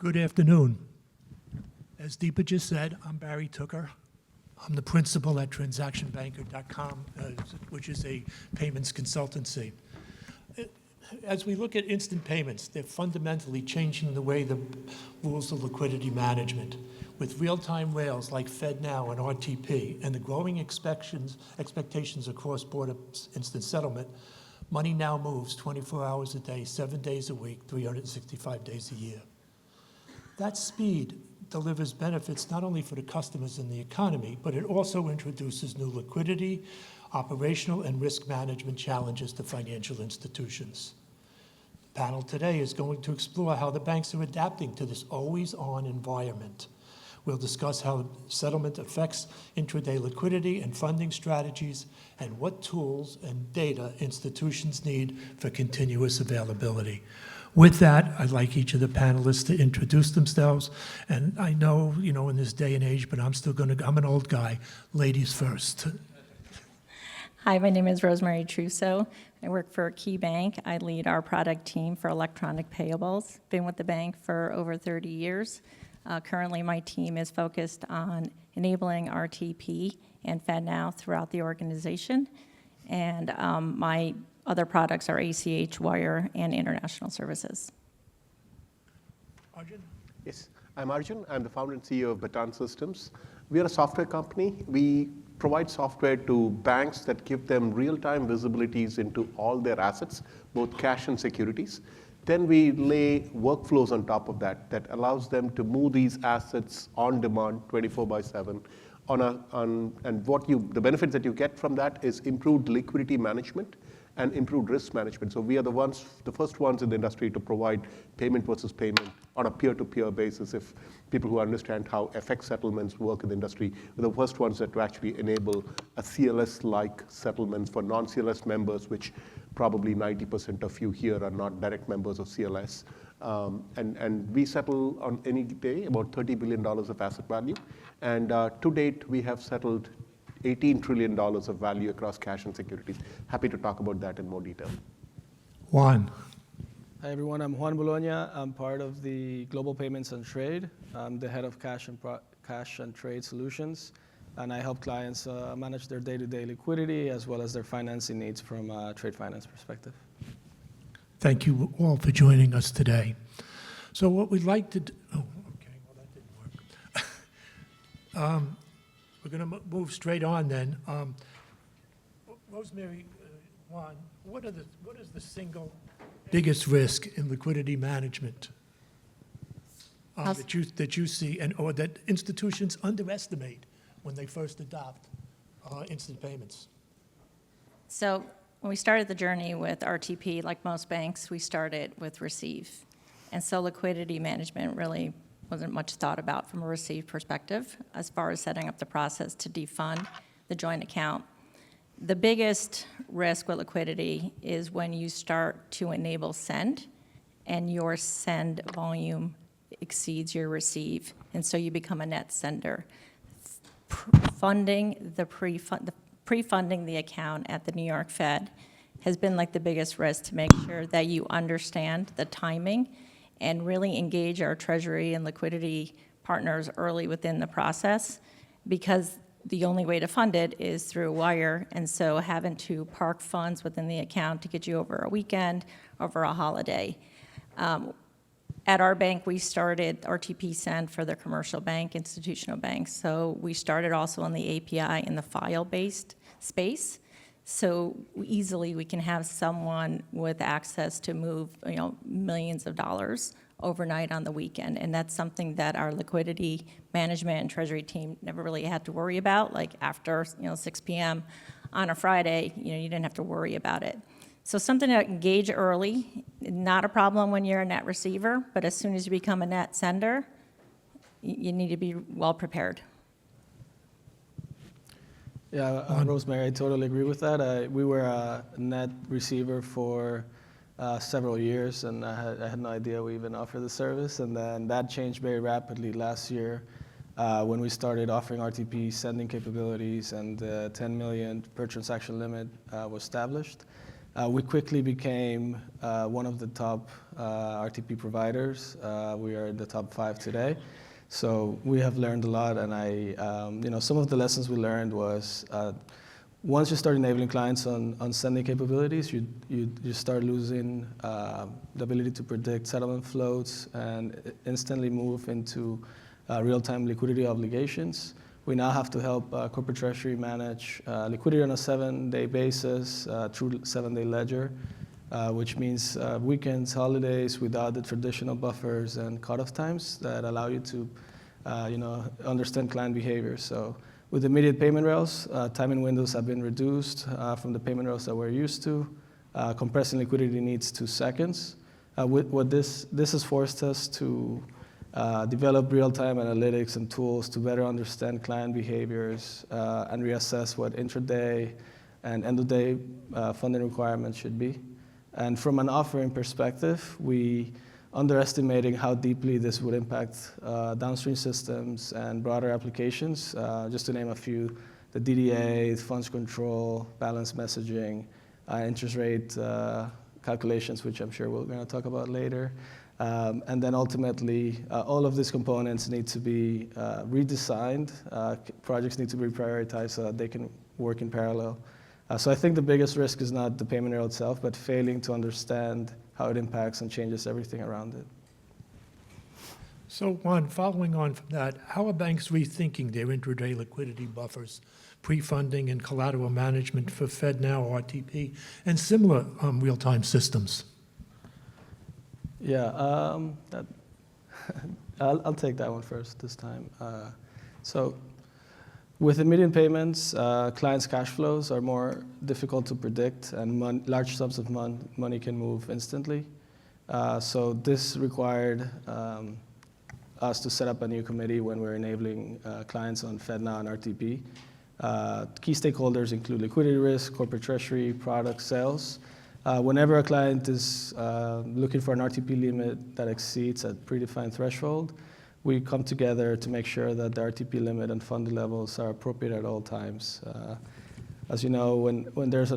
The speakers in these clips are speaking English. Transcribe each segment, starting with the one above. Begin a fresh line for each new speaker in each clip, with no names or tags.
Good afternoon. As Deepa just said, I'm Barry Tooker. I'm the principal at transactionbanker.com, which is a payments consultancy. As we look at instant payments, they're fundamentally changing the way the rules of liquidity management. With real-time rails like FedNow and RTP and the growing expectations of cross-border instant settlement, money now moves 24 hours a day, 7 days a week, 365 days a year. That speed delivers benefits not only for the customers and the economy, but it also introduces new liquidity, operational, and risk management challenges to financial institutions. The panel today is going to explore how the banks are adapting to this always-on environment. We'll discuss how settlement affects intraday liquidity and funding strategies, and what tools and data institutions need for continuous availability. With that, I'd like each of the panelists to introduce themselves. And I know, in this day and age, but I'm an old guy. Ladies first.
Hi, my name is Rosemary Trusso. I work for KeyBank. I lead our product team for electronic payables. Been with the bank for over 30 years. Currently, my team is focused on enabling RTP and FedNow throughout the organization. And my other products are ACH, Wire, and International Services.
Arjun?
Yes, I'm Arjun. I'm the founder and CEO of Baton Systems. We are a software company. We provide software to banks that give them real-time visibilities into all their assets, both cash and securities. Then we lay workflows on top of that allows them to move these assets on demand 24/7. The benefits that you get from that is improved liquidity management and improved risk management. So we are the first ones in the industry to provide payment versus payment on a peer-to-peer basis. If people who understand how FX settlements work in the industry, we're the first ones to actually enable a CLS-like settlements for non-CLS members, which probably 90% of you here are not direct members of CLS. And we settle on any day about $30 billion of asset value. And to date, we have settled $18 trillion of value across cash and securities. Happy to talk about that in more detail.
Juan.
Hi, everyone. I'm Juan Bologna. I'm part of the Global Payments and Trade. I'm the head of cash and trade solutions. And I help clients manage their day-to-day liquidity as well as their financing needs from a trade finance perspective.
Thank you all for joining us today. So what we'd like to do, that didn't work. We're going to move straight on then. Rosemary, Juan, what is the single biggest risk in liquidity management that you see or that institutions underestimate when they first adopt instant payments?
So when we started the journey with RTP, like most banks, we started with receive. And so liquidity management really wasn't much thought about from a receive perspective as far as setting up the process to defund the joint account. The biggest risk with liquidity is when you start to enable send and your send volume exceeds your receive, and so you become a net sender. Pre-funding the account at the New York Fed has been like the biggest risk to make sure that you understand the timing and really engage our treasury and liquidity partners early within the process, because the only way to fund it is through a wire, and so having to park funds within the account to get you over a weekend, over a holiday. At our bank, we started RTP Send for the commercial bank, institutional banks, so we started also on the API in the file-based space. So easily we can have someone with access to move millions of dollars overnight on the weekend. And that's something that our liquidity management and treasury team never really had to worry about. Like after 6 p.m. on a Friday, you didn't have to worry about it. So something to engage early, not a problem when you're a net receiver, but as soon as you become a net sender, you need to be well prepared.
Yeah, Rosemary, I totally agree with that. We were a net receiver for several years, and I had no idea we even offered the service. And then that changed very rapidly last year when we started offering RTP sending capabilities, and the 10 million per transaction limit was established. We quickly became one of the top RTP providers. We are in the top 5 today. So we have learned a lot, and some of the lessons we learned was once you start enabling clients on sending capabilities, you start losing the ability to predict settlement floats and instantly move into real-time liquidity obligations. We now have to help corporate treasury manage liquidity on a 7-day basis through 7-day ledger, which means weekends, holidays, without the traditional buffers and cutoff times that allow you to understand client behavior. So with immediate payment rails, timing windows have been reduced from the payment rails that we're used to. Compressing liquidity needs 2 seconds. What this has forced us to develop real-time analytics and tools to better understand client behaviors and reassess what intraday and end-of-day funding requirements should be. And from an offering perspective, we underestimating how deeply this would impact downstream systems and broader applications. Just to name a few, the DDA, funds control, balance messaging, interest rate calculations, which I'm sure we're going to talk about later. And then ultimately, all of these components need to be redesigned. Projects need to be prioritized so that they can work in parallel. So I think the biggest risk is not the payment rail itself, but failing to understand how it impacts and changes everything around it.
So Juan, following on from that, how are banks rethinking their intraday liquidity buffers, pre-funding and collateral management for FedNow, RTP, and similar real-time systems?
Yeah, I'll take that one first this time. So with immediate payments, clients' cash flows are more difficult to predict, and large sums of money can move instantly. So this required us to set up a new committee when we're enabling clients on FedNow and RTP. Key stakeholders include liquidity risk, corporate treasury, product sales. Whenever a client is looking for an RTP limit that exceeds a predefined threshold, we come together to make sure that the RTP limit and funding levels are appropriate at all times. As you know, when there's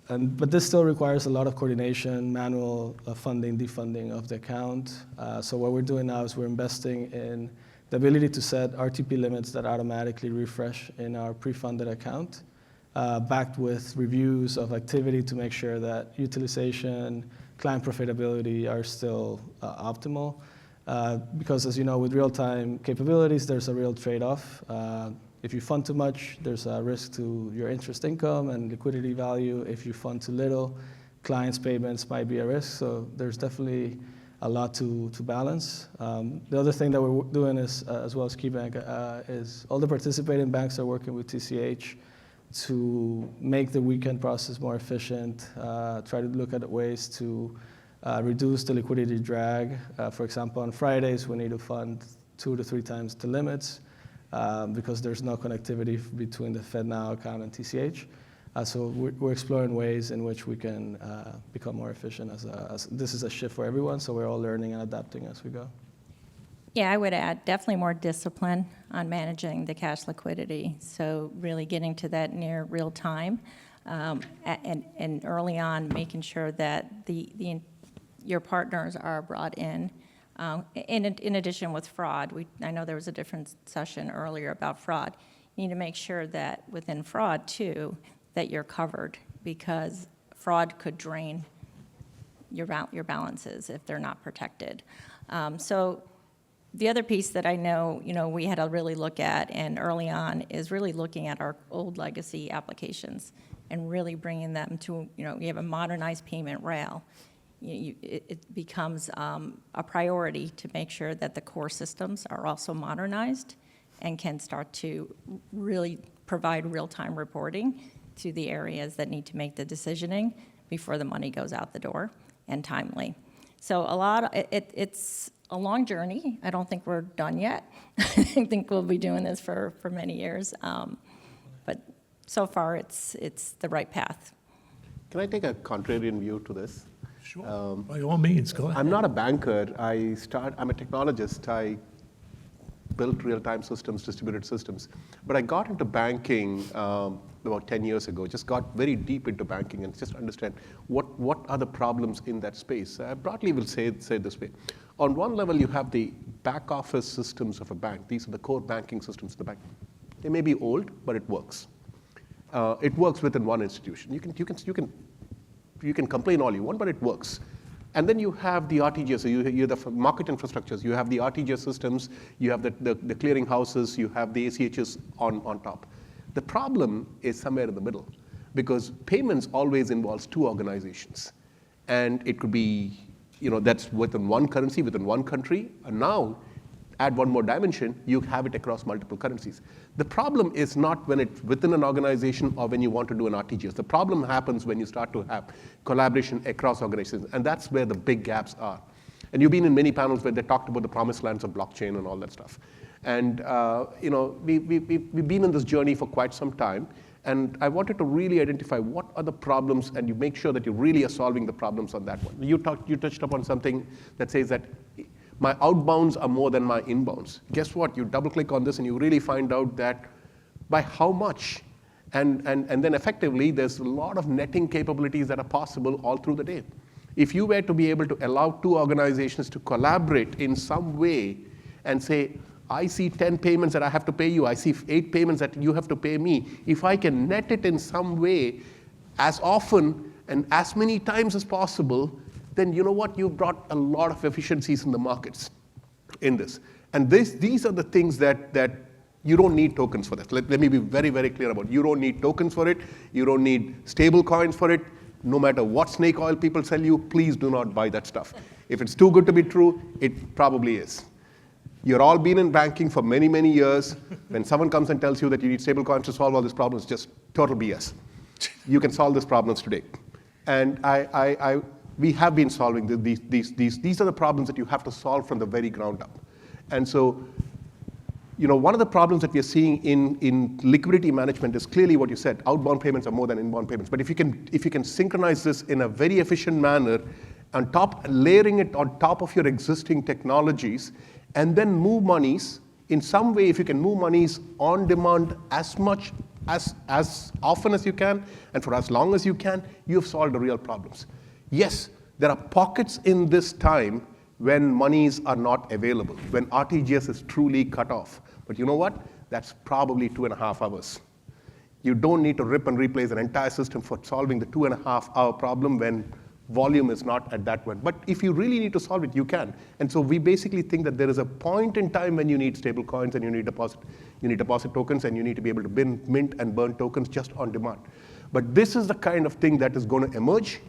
but this still requires a lot of coordination, manual funding, defunding of the account. So what we're doing now is we're investing in the ability to set RTP limits that automatically refresh in our pre-funded account, backed with reviews of activity to make sure that utilization, client profitability are still optimal. Because as you know, with real-time capabilities, there's a real trade-off. If you fund too much, there's a risk to your interest income and liquidity value. If you fund too little, clients' payments might be a risk. So there's definitely a lot to balance. The other thing that we're doing is, as well as KeyBank, is all the participating banks are working with TCH to make the weekend process more efficient, try to look at ways to reduce the liquidity drag. For example, on Fridays, we need to fund 2 to 3 times the limits because there's no connectivity between the FedNow account and TCH. So we're exploring ways in which we can become more efficient as this is a shift for everyone, so we're all learning and adapting as we go.
Yeah, I would add definitely more discipline on managing the cash liquidity. So really getting to that near real time and early on making sure that your partners are brought in. In addition with fraud, I know there was a different session earlier about fraud. You need to make sure that within fraud too, that you're covered because fraud could drain your balances if they're not protected. So the other piece that I know, we had to really look at and early on is really looking at our old legacy applications and really bringing them to, you have a modernized payment rail. It becomes a priority to make sure that the core systems are also modernized and can start to really provide real-time reporting to the areas that need to make the decisioning before the money goes out the door and timely. So it's a long journey. I don't think we're done yet. I think we'll be doing this for many years. But so far, it's the right path.
Can I take a contrarian view to this?
Sure, by all means, go ahead.
I'm not a banker. I'm a technologist. I built real-time systems, distributed systems. But I got into banking about 10 years ago, just got very deep into banking and just understand what are the problems in that space. I broadly will say it this way. On one level, you have the back office systems of a bank. These are the core banking systems of the bank. They may be old, but it works. It works within one institution. You can complain all you want, but it works. And then you have the RTGS, so you have the market infrastructures, you have the RTGS systems, you have the clearing houses, you have the ACHs on top. The problem is somewhere in the middle, because payments always involves two organizations. And it could be, that's within one currency, within one country, and now add one more dimension, you have it across multiple currencies. The problem is not when it's within an organization or when you want to do an RTGS. The problem happens when you start to have collaboration across organizations, and that's where the big gaps are. And you've been in many panels where they talked about the promised lands of blockchain and all that stuff. And we've been in this journey for quite some time, and I wanted to really identify what are the problems, and you make sure that you really are solving the problems on that one. You touched upon something that says that my outbounds are more than my inbounds. Guess what? You double click on this and you really find out that by how much. And then effectively, there's a lot of netting capabilities that are possible all through the day. If you were to be able to allow two organizations to collaborate in some way and say, I see 10 payments that I have to pay you, I see 8 payments that you have to pay me. If I can net it in some way as often and as many times as possible, then you know what? You've brought a lot of efficiencies in the markets in this. And these are the things that you don't need tokens for that. Let me be very, very clear about it. You don't need tokens for it. You don't need stable coins for it. No matter what snake oil people sell you, please do not buy that stuff. If it's too good to be true, it probably is. You've all been in banking for many, many years. When someone comes and tells you that you need stable coins to solve all these problems, just total BS. You can solve these problems today. And we have been solving these are the problems that you have to solve from the very ground up. And so, one of the problems that we are seeing in liquidity management is clearly what you said. Outbound payments are more than inbound payments. But if you can synchronize this in a very efficient manner, layering it on top of your existing technologies, and then move monies in some way, if you can move monies on demand as much as often as you can, and for as long as you can, you've solved the real problems. Yes, there are pockets in this time when monies are not available, when RTGS is truly cut off. But you know what? That's probably 2.5 hours. You don't need to rip and replace an entire system for solving the 2.5-hour problem when volume is not at that one. But if you really need to solve it, you can. And so we basically think that there is a point in time when you need stable coins and you need deposit tokens, and you need to be able to mint and burn tokens just on demand. But this is the kind of thing that is going to emerge.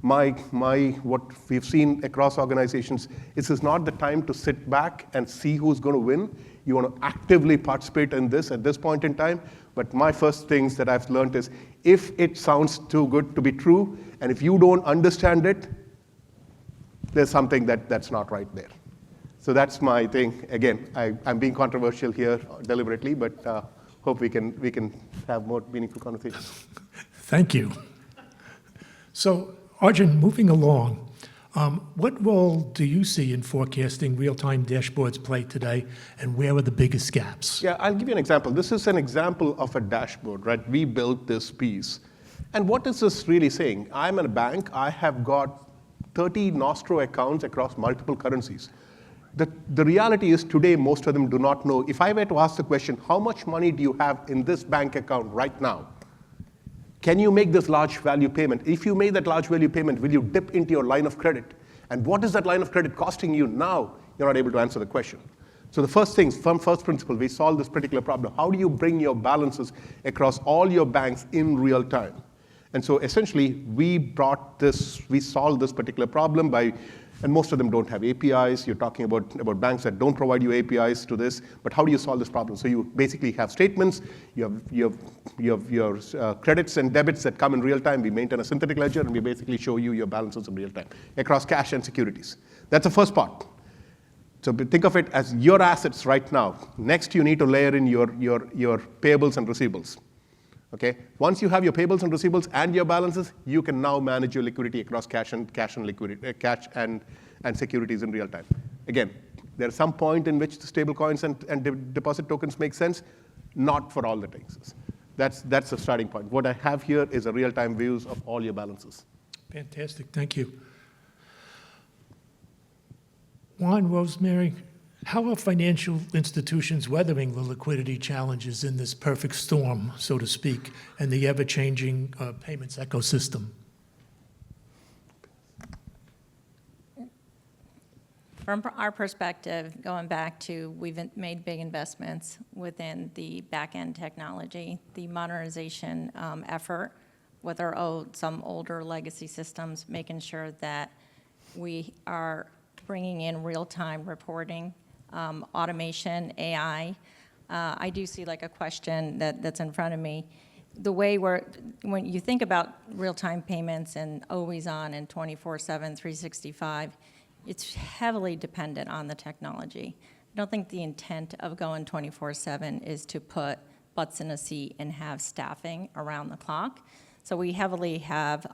What we've seen across organizations, this is not the time to sit back and see who's going to win. You want to actively participate in this at this point in time. But my first things that I've learned is, if it sounds too good to be true, and if you don't understand it, there's something that's not right there. So that's my thing. Again, I'm being controversial here deliberately, but hope we can have more meaningful conversations.
Thank you. So, Arjun, moving along, what role do you see in forecasting real-time dashboards play today, and where are the biggest gaps?
Yeah, I'll give you an example. This is an example of a dashboard, right? We built this piece. And what is this really saying? I'm in a bank. I have got 30 Nostro accounts across multiple currencies. The reality is today, most of them do not know. If I were to ask the question, how much money do you have in this bank account right now? Can you make this large value payment? If you made that large value payment, will you dip into your line of credit? And what is that line of credit costing you now? You're not able to answer the question. So the first things, from first principle, we solve this particular problem. How do you bring your balances across all your banks in real time? And so essentially, we solved this particular problem by, and most of them don't have APIs. You're talking about banks that don't provide you APIs to this, but how do you solve this problem? So you basically have statements, you have your credits and debits that come in real time. We maintain a synthetic ledger, and we basically show you your balances in real time across cash and securities. That's the first part. So think of it as your assets right now. Next, you need to layer in your payables and receivables. Okay? Once you have your payables and receivables and your balances, you can now manage your liquidity across cash and liquidity, cash and securities in real time. Again, there's some point in which the stable coins and deposit tokens make sense, not for all the things. That's the starting point. What I have here is a real-time views of all your balances.
Fantastic, thank you. Juan, Rosemary, how are financial institutions weathering the liquidity challenges in this perfect storm, so to speak, and the ever-changing payments ecosystem?
From our perspective, going back to, we've made big investments within the back-end technology, the modernization effort with our some older legacy systems, making sure that we are bringing in real-time reporting, automation, AI. I do see like a question that's in front of me. The way when you think about real-time payments and always on and 24/7, 365, it's heavily dependent on the technology. I don't think the intent of going 24/7 is to put butts in a seat and have staffing around the clock. So we heavily have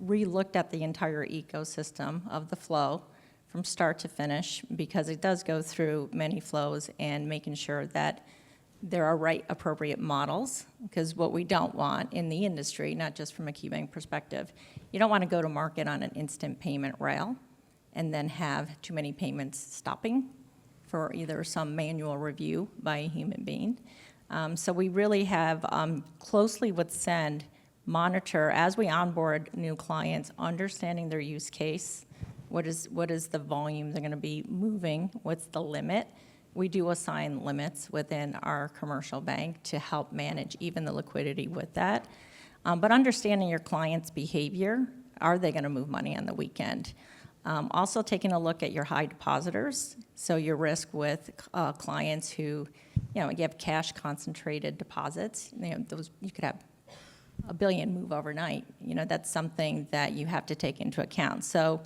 re-looked at the entire ecosystem of the flow from start to finish, because it does go through many flows, and making sure that there are right appropriate models, because what we don't want in the industry, not just from a KeyBank perspective, you don't want to go to market on an instant payment rail and then have too many payments stopping for either some manual review by a human being. So we really have closely with Send monitor as we onboard new clients, understanding their use case. What is the volume they're going to be moving? What's the limit? We do assign limits within our commercial bank to help manage even the liquidity with that. But understanding your client's behavior, are they going to move money on the weekend? Also taking a look at your high depositors, so your risk with clients who, you have cash concentrated deposits. Those you could have $1 billion move overnight. That's something that you have to take into account. So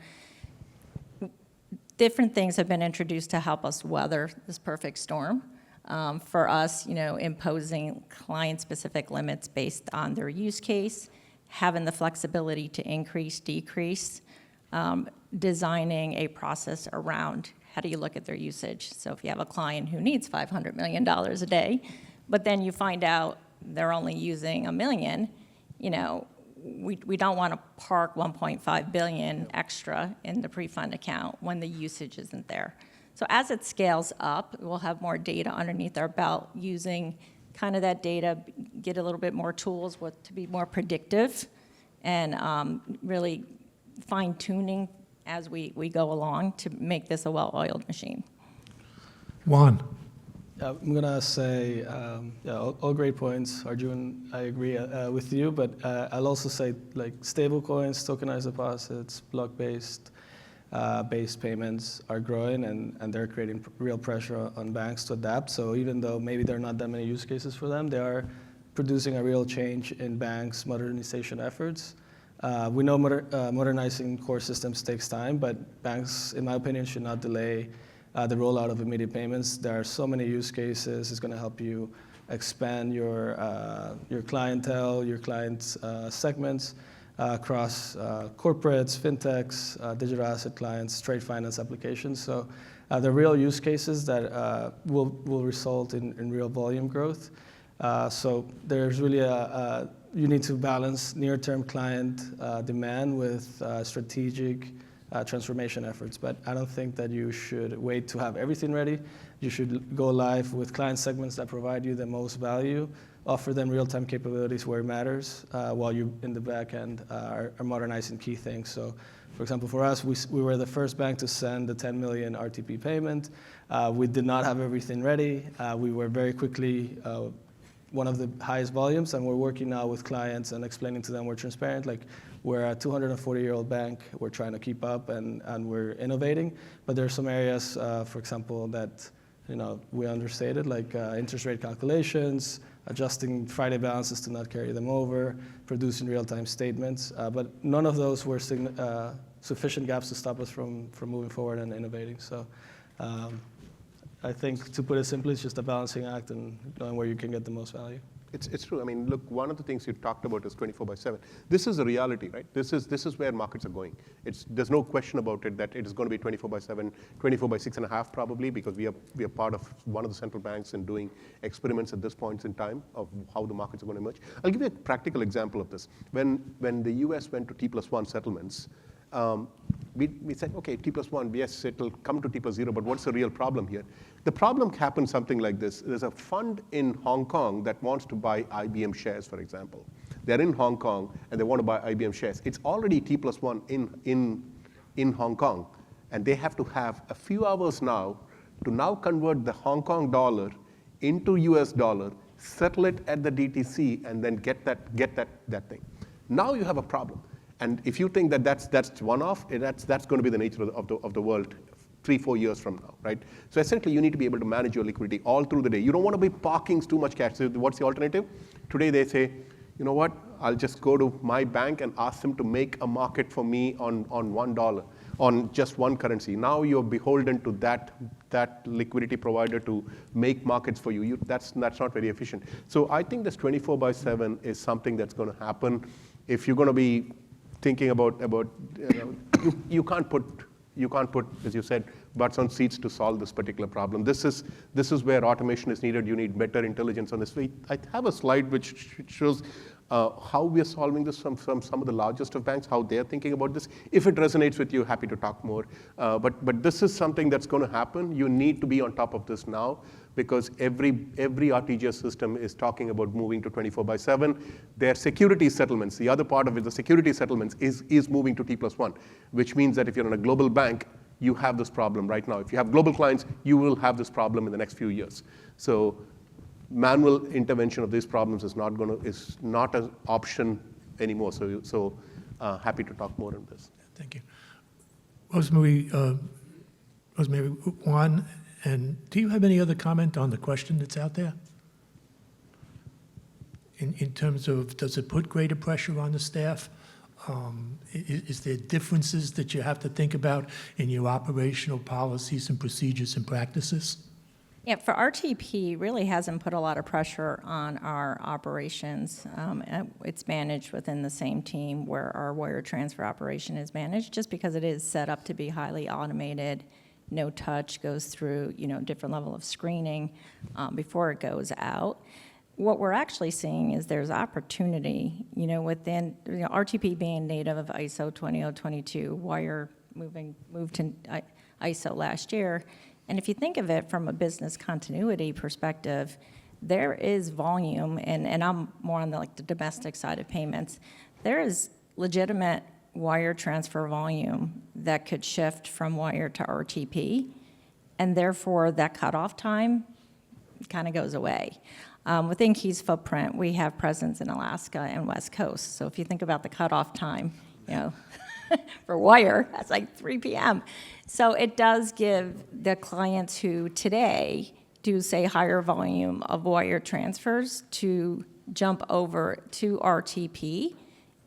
different things have been introduced to help us weather this perfect storm. For us, imposing client-specific limits based on their use case, having the flexibility to increase, decrease, designing a process around how do you look at their usage. So if you have a client who needs $500 million a day, but then you find out they're only using $1 million, we don't want to park $1.5 billion extra in the pre-fund account when the usage isn't there. So as it scales up, we'll have more data underneath our belt, using kind of that data, get a little bit more tools to be more predictive, and really fine-tuning as we go along to make this a well-oiled machine.
Juan.
I'm going to say, all great points. Arjun, I agree with you, but I'll also say stable coins, tokenized deposits, block-based payments are growing, and they're creating real pressure on banks to adapt. So even though maybe there are not that many use cases for them, they are producing a real change in banks' modernization efforts. We know modernizing core systems takes time, but banks, in my opinion, should not delay the rollout of immediate payments. There are so many use cases. It's going to help you expand your clientele, your client segments across corporates, fintechs, digital asset clients, trade finance applications. So the real use cases that will result in real volume growth. So there's really you need to balance near-term client demand with strategic transformation efforts. But I don't think that you should wait to have everything ready. You should go live with client segments that provide you the most value, offer them real-time capabilities where it matters, while you, in the back end, are modernizing key things. So, for example, for us, we were the first bank to send the 10 million RTP payment. We did not have everything ready. We were very quickly one of the highest volumes, and we're working now with clients and explaining to them we're transparent. We're a 240-year-old bank. We're trying to keep up, and we're innovating. But there are some areas, for example, that we understated, like interest rate calculations, adjusting Friday balances to not carry them over, producing real-time statements. But none of those were sufficient gaps to stop us from moving forward and innovating. So I think, to put it simply, it's just a balancing act and knowing where you can get the most value.
It's true. I mean, look, one of the things you talked about is 24/7. This is a reality, right? This is where markets are going. There's no question about it that it is going to be 24/7, 24/6.5 probably, because we are part of one of the central banks in doing experiments at this point in time of how the markets are going to emerge. I'll give you a practical example of this. When the US went to T+1 settlements, we said, okay, T+1, yes, it'll come to T+0, but what's the real problem here? The problem happens something like this. There's a fund in Hong Kong that wants to buy IBM shares, for example. They're in Hong Kong, and they want to buy IBM shares. It's already T+1 in Hong Kong, and they have to have a few hours now to now convert the Hong Kong dollar into US dollar, settle it at the DTC, and then get that thing. Now you have a problem. And if you think that that's one-off, that's going to be the nature of the world 3-4 years from now, right? So essentially, you need to be able to manage your liquidity all through the day. You don't want to be parking too much cash. So what's the alternative? Today they say, you know what? I'll just go to my bank and ask them to make a market for me on $1, on just one currency. Now you're beholden to that liquidity provider to make markets for you. That's not very efficient. So I think this 24/7 is something that's going to happen. If you're going to be thinking about you can't put, as you said, butts on seats to solve this particular problem. This is where automation is needed. You need better intelligence on this. I have a slide which shows how we are solving this from some of the largest of banks, how they're thinking about this. If it resonates with you, happy to talk more. But this is something that's going to happen. You need to be on top of this now, because every RTGS system is talking about moving to 24/7. Their security settlements, the other part of it, the security settlements, is moving to T+1, which means that if you're in a global bank, you have this problem right now. If you have global clients, you will have this problem in the next few years. So manual intervention of these problems is not an option anymore. So happy to talk more on this.
Thank you. Rosemary, Juan, and do you have any other comment on the question that's out there? In terms of, does it put greater pressure on the staff? Is there differences that you have to think about in your operational policies and procedures and practices?
Yeah, for RTP, really hasn't put a lot of pressure on our operations. It's managed within the same team where our wire transfer operation is managed, just because it is set up to be highly automated. No touch, goes through different level of screening before it goes out. What we're actually seeing is there's opportunity, within RTP being native of ISO 20022, wire moved to ISO last year. And if you think of it from a business continuity perspective, there is volume, and I'm more on the domestic side of payments. There is legitimate wire transfer volume that could shift from wire to RTP, and therefore that cutoff time kind of goes away. Within Key's footprint, we have presence in Alaska and West Coast. So if you think about the cutoff time, for wire, that's like 3 p.m. So it does give the clients who today do, say, higher volume of wire transfers to jump over to RTP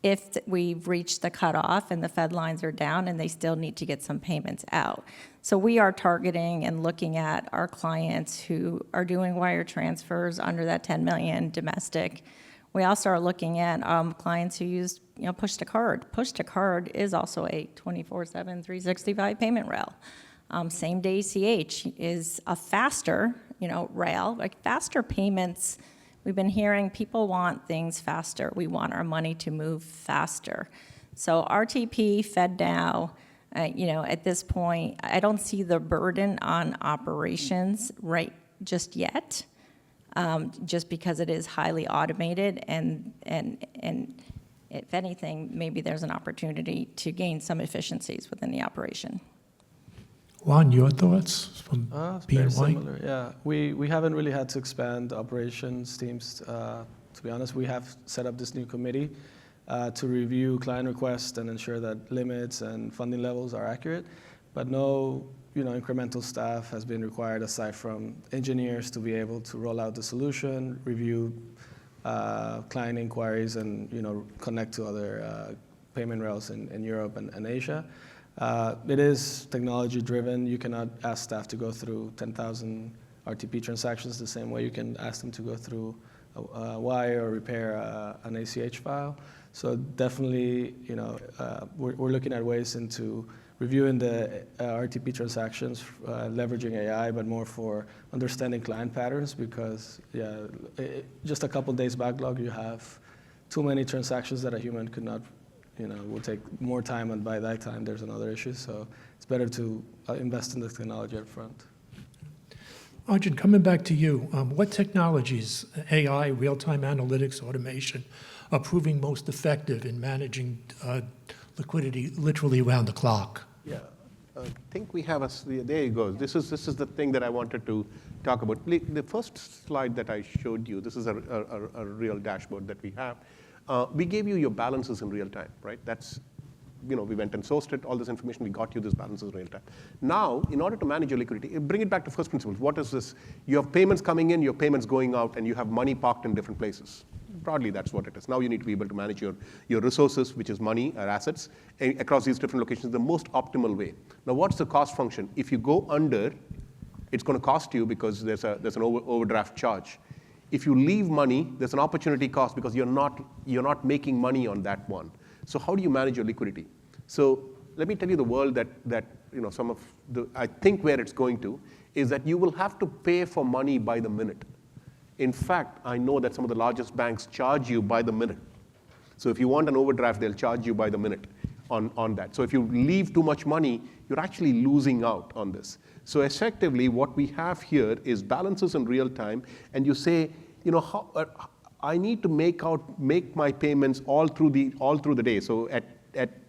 if we've reached the cutoff and the Fed lines are down and they still need to get some payments out. So we are targeting and looking at our clients who are doing wire transfers under that 10 million domestic. We also are looking at clients who use push to card. Push to card is also a 24/7, 365 payment rail. Same day ACH is a faster rail, like faster payments. We've been hearing people want things faster. We want our money to move faster. So RTP, FedNow, at this point, I don't see the burden on operations right just yet, just because it is highly automated, and if anything, maybe there's an opportunity to gain some efficiencies within the operation.
Juan, your thoughts from
It's very
BNY?
similar, yeah. We haven't really had to expand operations teams. To be honest, we have set up this new committee to review client requests and ensure that limits and funding levels are accurate, but no incremental staff has been required aside from engineers to be able to roll out the solution, review client inquiries, and connect to other payment rails in Europe and Asia. It is technology driven. You cannot ask staff to go through 10,000 RTP transactions the same way you can ask them to go through wire or repair an ACH file. So definitely, we're looking at ways into reviewing the RTP transactions, leveraging AI, but more for understanding client patterns because, just a couple days backlog, you have too many transactions that a human could not, will take more time, and by that time, there's another issue. So it's better to invest in the technology up front.
Arjun, coming back to you, what technologies, AI, real-time analytics, automation, are proving most effective in managing liquidity literally around the clock?
Yeah, I think we have there you go. This is the thing that I wanted to talk about. The first slide that I showed you, this is a real dashboard that we have. We gave you your balances in real time, right? That's, we went and sourced it, all this information, we got you this balances in real time. Now, in order to manage your liquidity, bring it back to first principles. What is this? You have payments coming in, you have payments going out, and you have money parked in different places. Broadly, that's what it is. Now you need to be able to manage your resources, which is money or assets, across these different locations the most optimal way. Now, what's the cost function? If you go under, it's going to cost you because there's an overdraft charge. If you leave money, there's an opportunity cost because you're not making money on that one. So how do you manage your liquidity? So let me tell you the world that some of the, I think where it's going to is that you will have to pay for money by the minute. In fact, I know that some of the largest banks charge you by the minute. So if you want an overdraft, they'll charge you by the minute on that. So if you leave too much money, you're actually losing out on this. So effectively, what we have here is balances in real time, and you say, I need to make my payments all through the day. So at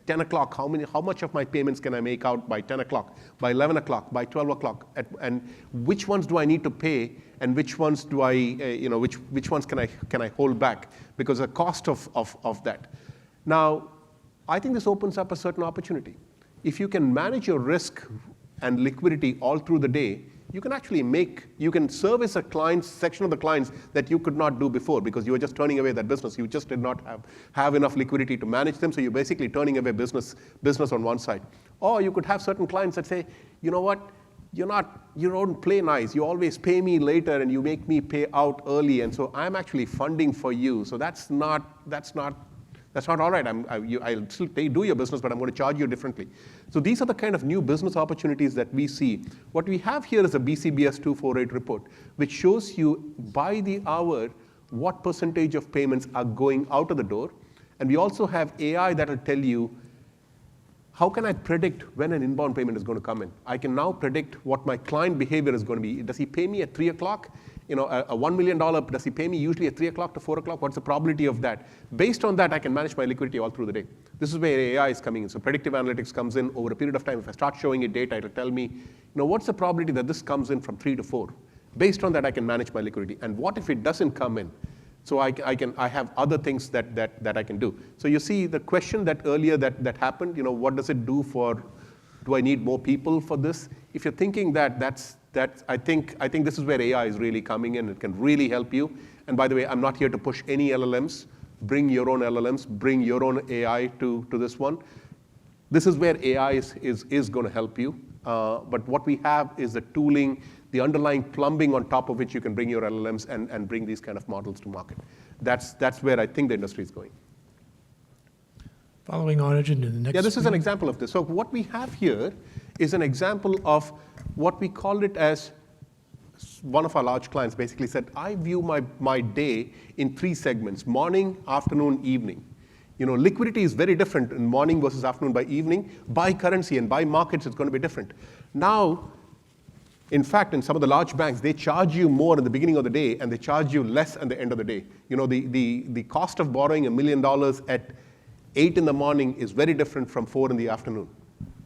10 o'clock, how much of my payments can I make out by 10 o'clock, by 11 o'clock, by 12 o'clock, and which ones do I need to pay, and which ones do which ones can I hold back because the cost of that. Now, I think this opens up a certain opportunity. If you can manage your risk and liquidity all through the day, you can actually you can service a section of the clients that you could not do before because you were just turning away that business. You just did not have enough liquidity to manage them, so you're basically turning away business on one side. Or you could have certain clients that say, you know what, you don't play nice. You always pay me later and you make me pay out early, and so I'm actually funding for you. So that's not all right. I'll still do your business, but I'm going to charge you differently. So these are the kind of new business opportunities that we see. What we have here is a BCBS 248 report, which shows you by the hour what percentage of payments are going out of the door. And we also have AI that will tell you, how can I predict when an inbound payment is going to come in? I can now predict what my client behavior is going to be. Does he pay me at 3 o'clock? A $1 million, does he pay me usually at 3 o'clock to 4 o'clock? What's the probability of that? Based on that, I can manage my liquidity all through the day. This is where AI is coming in. So predictive analytics comes in over a period of time. If I start showing it data, it'll tell me, what's the probability that this comes in from 3 to 4? Based on that, I can manage my liquidity. And what if it doesn't come in? So I have other things that I can do. So you see the question that earlier that happened, what does it do do I need more people for this? If you're thinking that's I think this is where AI is really coming in. It can really help you. And by the way, I'm not here to push any LLMs. Bring your own LLMs. Bring your own AI to this one. This is where AI is going to help you. But what we have is the tooling, the underlying plumbing on top of which you can bring your LLMs and bring these kind of models to market. That's where I think the industry is going.
Following Arjun in the next.
Yeah, this is an example of this. So what we have here is an example of what we called it as one of our large clients basically said, I view my day in 3 segments, morning, afternoon, evening. Liquidity is very different in morning versus afternoon by evening. By currency and by markets, it's going to be different. Now, in fact, in some of the large banks, they charge you more at the beginning of the day and they charge you less at the end of the day. The cost of borrowing $1 million at 8 in the morning is very different from 4 in the afternoon.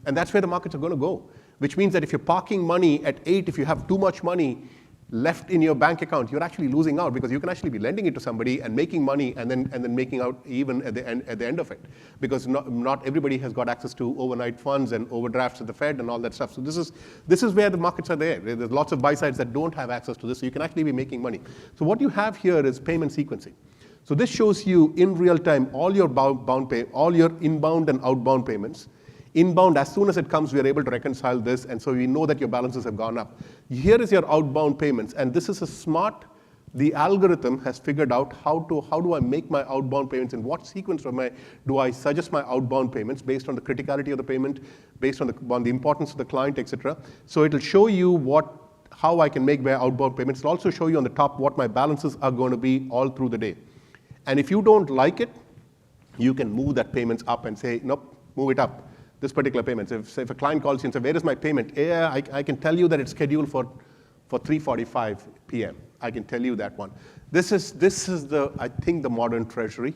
And that's where the markets are going to go, which means that if you're parking money at 8, if you have too much money left in your bank account, you're actually losing out because you can actually be lending it to somebody and making money and then making out even at the end of it, because not everybody has got access to overnight funds and overdrafts at the Fed and all that stuff. So this is where the markets are there. There's lots of buy sides that don't have access to this, so you can actually be making money. So what you have here is payment sequencing. So this shows you in real time all your all your inbound and outbound payments. Inbound, as soon as it comes, we are able to reconcile this, and so we know that your balances have gone up. Here is your outbound payments, and this is a smart the algorithm has figured out how do I make my outbound payments, in what sequence do I suggest my outbound payments based on the criticality of the payment, based on the importance of the client, etc. So it'll show you how I can make my outbound payments. It'll also show you on the top what my balances are going to be all through the day. And if you don't like it, you can move that payments up and say, nope, move it up, this particular payment. So if a client calls you and says, where is my payment? Yeah, I can tell you that it's scheduled for 3:45 p.m. I can tell you that one. This is I think the modern treasury,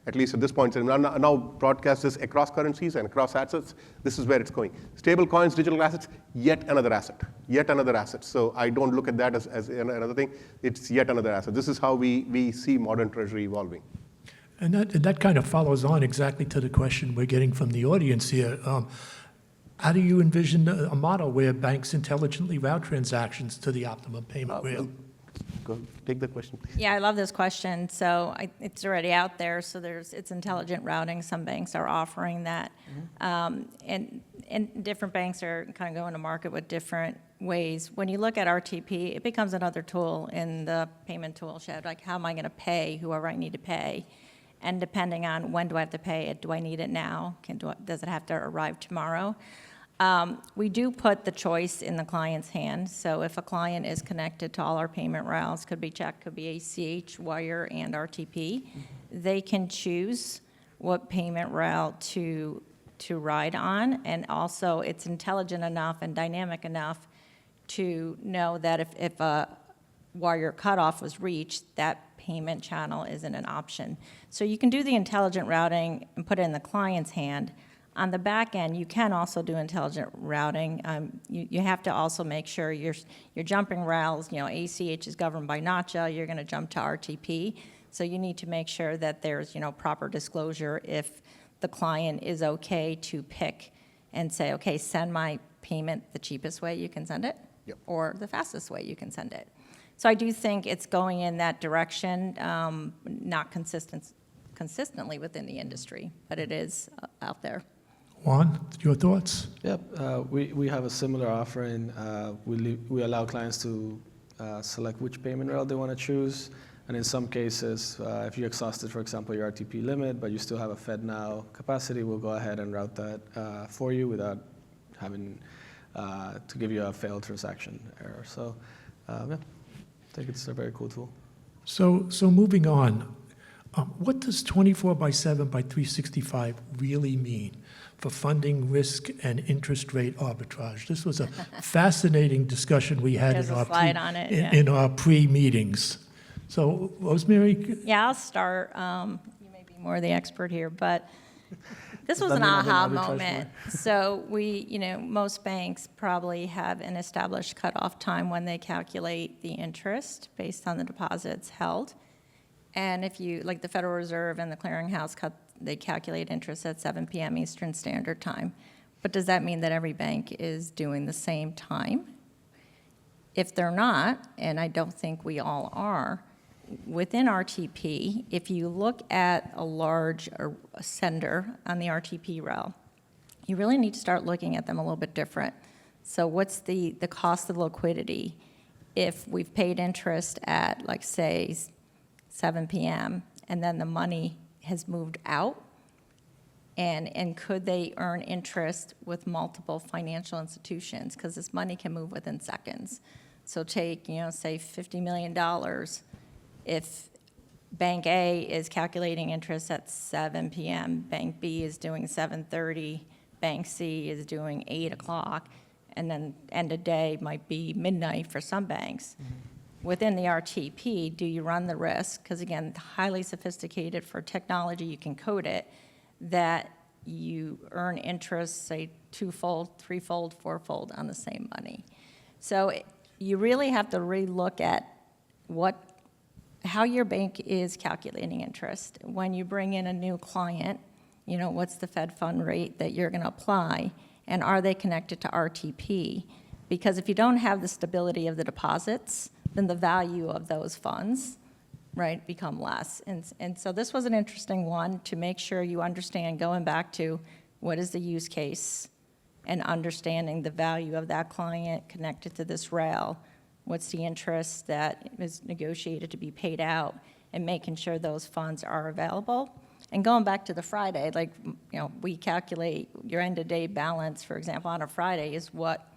at least at this point. Now broadcast this across currencies and across assets. This is where it's going. Stable coins, digital assets, yet another asset. Yet another asset. So I don't look at that as another thing. It's yet another asset. This is how we see modern treasury evolving.
And that kind of follows on exactly to the question we're getting from the audience here. How do you envision a model where banks intelligently route transactions to the optimum payment rail?
Go take the question, please.
Yeah, I love this question. So it's already out there. So it's intelligent routing. Some banks are offering that. And different banks are kind of going to market with different ways. When you look at RTP, it becomes another tool in the payment tool shed. Like, how am I going to pay whoever I need to pay? And depending on when do I have to pay it, do I need it now? Does it have to arrive tomorrow? We do put the choice in the client's hand. So if a client is connected to all our payment rails, could be check, could be ACH, wire, and RTP, they can choose what payment rail to ride on. And also, it's intelligent enough and dynamic enough to know that if a wire cutoff was reached, that payment channel isn't an option. So you can do the intelligent routing and put it in the client's hand. On the back end, you can also do intelligent routing. You have to also make sure you're jumping rails. ACH is governed by NACHA. You're going to jump to RTP. So you need to make sure that there's proper disclosure if the client is okay to pick and say, okay, send my payment the cheapest way you can send it,
Yep.
or the fastest way you can send it. So I do think it's going in that direction, not consistently within the industry, but it is out there.
Juan, your thoughts?
Yep, we have a similar offering. We allow clients to select which payment rail they want to choose. And in some cases, if you exhausted, for example, your RTP limit, but you still have a FedNow capacity, we'll go ahead and route that for you without having to give you a failed transaction error. So, yeah, I think it's a very cool tool.
So moving on, what does 24/7/365 really mean for funding risk and interest rate arbitrage? This was a fascinating discussion we had
There's a slide on it, yeah.
in our pre-meetings. So, Rosemary?
Yeah, I'll start. You may be more the expert here, but this was
Does
an
that mean I've been
aha
arbitraged
moment. So most banks probably have an established cutoff time when they calculate the interest based on the deposits held. And if you, like the Federal Reserve and the Clearinghouse, they calculate interest at 7 p.m. Eastern Standard Time. But does that mean that every bank is doing the same time? If they're not, and I don't think we all are, within RTP, if you look at a large sender on the RTP rail, you really need to start looking at them a little bit different. So what's the cost of liquidity? If we've paid interest at, like, say, 7 p.m., and then the money has moved out, and could they earn interest with multiple financial institutions? Because this money can move within seconds. So take, say $50 million. If Bank A is calculating interest at 7 p.m., Bank B is doing 7:30, Bank C is doing 8 o'clock, and then end of day might be midnight for some banks. Mm-hmm. Within the RTP, do you run the risk, because again, highly sophisticated for technology, you can code it, that you earn interest, say, twofold, threefold, fourfold on the same money? So you really have to relook at how your bank is calculating interest. When you bring in a new client, what's the Fed fund rate that you're going to apply, and are they connected to RTP? Because if you don't have the stability of the deposits, then the value of those funds, right, become less. And so this was an interesting one to make sure you understand, going back to what is the use case and understanding the value of that client connected to this rail what's the interest that is negotiated to be paid out, and making sure those funds are available. And going back to the Friday, like, we calculate your end-of-day balance, for example, on a Friday is what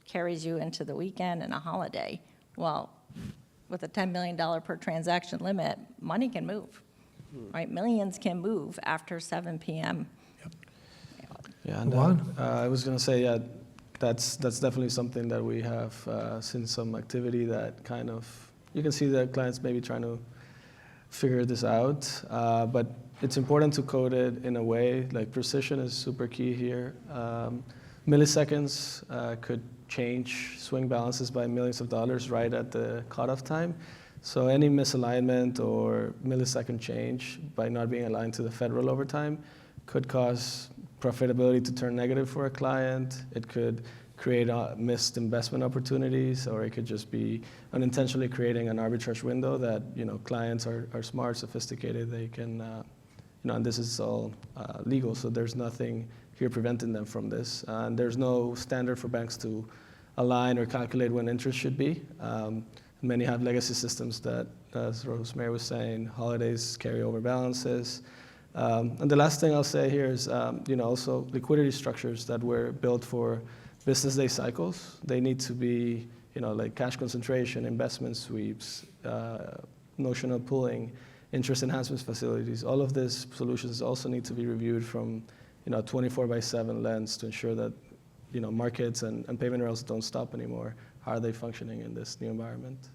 carries you into the weekend and a holiday. Well, with a $10 million per transaction limit, money can move, right? Millions can move after 7 p.m.
Yeah, and
Juan?
I was going to say, yeah, that's definitely something that we have seen some activity that kind of, you can see that clients maybe trying to figure this out, but it's important to code it in a way, like precision is super key here. Milliseconds could change swing balances by millions of dollars right at the cutoff time. So any misalignment or millisecond change by not being aligned to the federal overtime could cause profitability to turn negative for a client. It could create missed investment opportunities, or it could just be unintentionally creating an arbitrage window that clients are smart, sophisticated. They can, and this is all legal, so there's nothing here preventing them from this. And there's no standard for banks to align or calculate when interest should be. Many have legacy systems that, as Rosemary was saying, holidays carry over balances. And the last thing I'll say here is, also liquidity structures that were built for business day cycles. They need to be, like cash concentration, investment sweeps, notional pooling, interest enhancement facilities. All of these solutions also need to be reviewed from, 24/7 lens to ensure that, markets and payment rails don't stop anymore. How are they functioning in this new environment?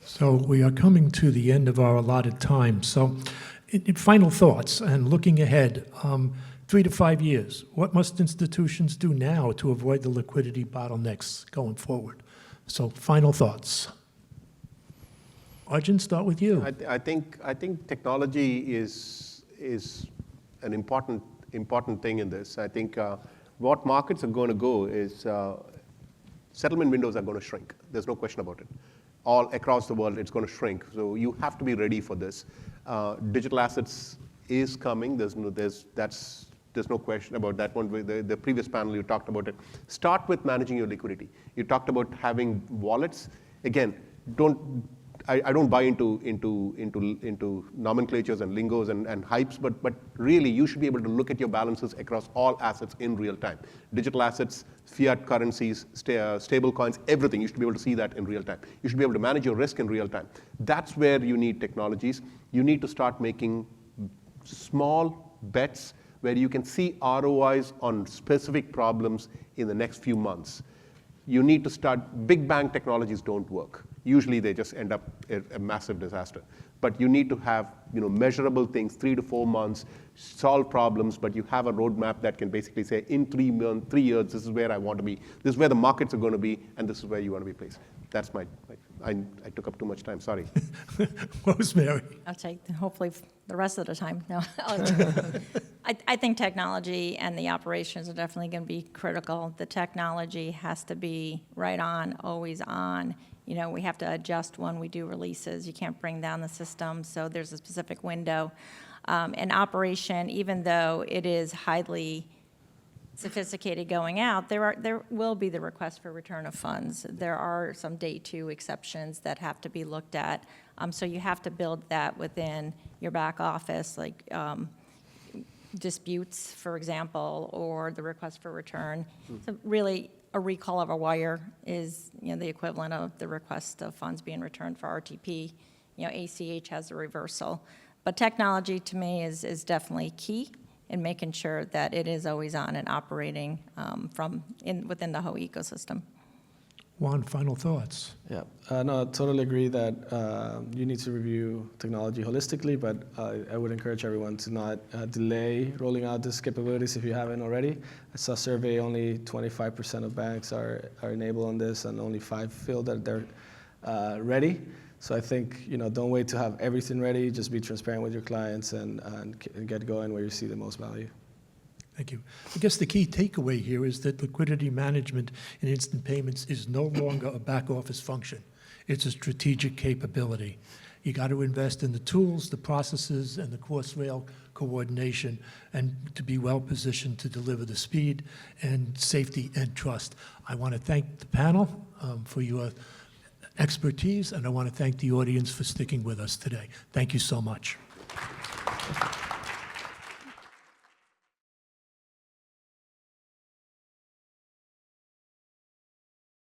So we are coming to the end of our allotted time. So in final thoughts and looking ahead, 3 to 5 years, what must institutions do now to avoid the liquidity bottlenecks going forward? So final thoughts. Arjun, start with you.
I think technology is an important thing in this. I think what markets are going to go is settlement windows are going to shrink. There's no question about it. All across the world, it's going to shrink. So you have to be ready for this. Digital assets is coming. There's no question about that one. The previous panel, you talked about it. Start with managing your liquidity. You talked about having wallets. Again, I don't buy into nomenclatures and lingos and hypes, but really you should be able to look at your balances across all assets in real time. Digital assets, fiat currencies, stable coins, everything. You should be able to see that in real time. You should be able to manage your risk in real time. That's where you need technologies. You need to start making small bets where you can see ROIs on specific problems in the next few months. You need to start, big bang technologies don't work. Usually they just end up a massive disaster. But you need to have measurable things, 3 to 4 months, solve problems, but you have a roadmap that can basically say, in 3 years, this is where I want to be, this is where the markets are going to be, and this is where you want to be placed. That's I took up too much time, sorry.
Rosemary.
I'll take hopefully the rest of the time. No, I think technology and the operations are definitely going to be critical. The technology has to be right on, always on. We have to adjust when we do releases. You can't bring down the system, so there's a specific window. And operation, even though it is highly sophisticated going out, there will be the request for return of funds. There are some day 2 exceptions that have to be looked at. So you have to build that within your back office, like disputes, for example, or the request for return. So really, a recall of a wire is the equivalent of the request of funds being returned for RTP. ACH has a reversal. But technology, to me, is definitely key in making sure that it is always on and operating within the whole ecosystem.
Juan, final thoughts.
Yeah, no, I totally agree that you need to review technology holistically, but I would encourage everyone to not delay rolling out these capabilities if you haven't already. I saw a survey, only 25% of banks are enabled on this, and only 5 feel that they're ready. So I think, don't wait to have everything ready, just be transparent with your clients and get going where you see the most value.
Thank you. I guess the key takeaway here is that liquidity management in instant payments is no longer a back office function. It's a strategic capability. You got to invest in the tools, the processes, and the cross-rail coordination, and to be well positioned to deliver the speed and safety and trust. I want to thank the panel for your expertise, and I want to thank the audience for sticking with us today. Thank you so much.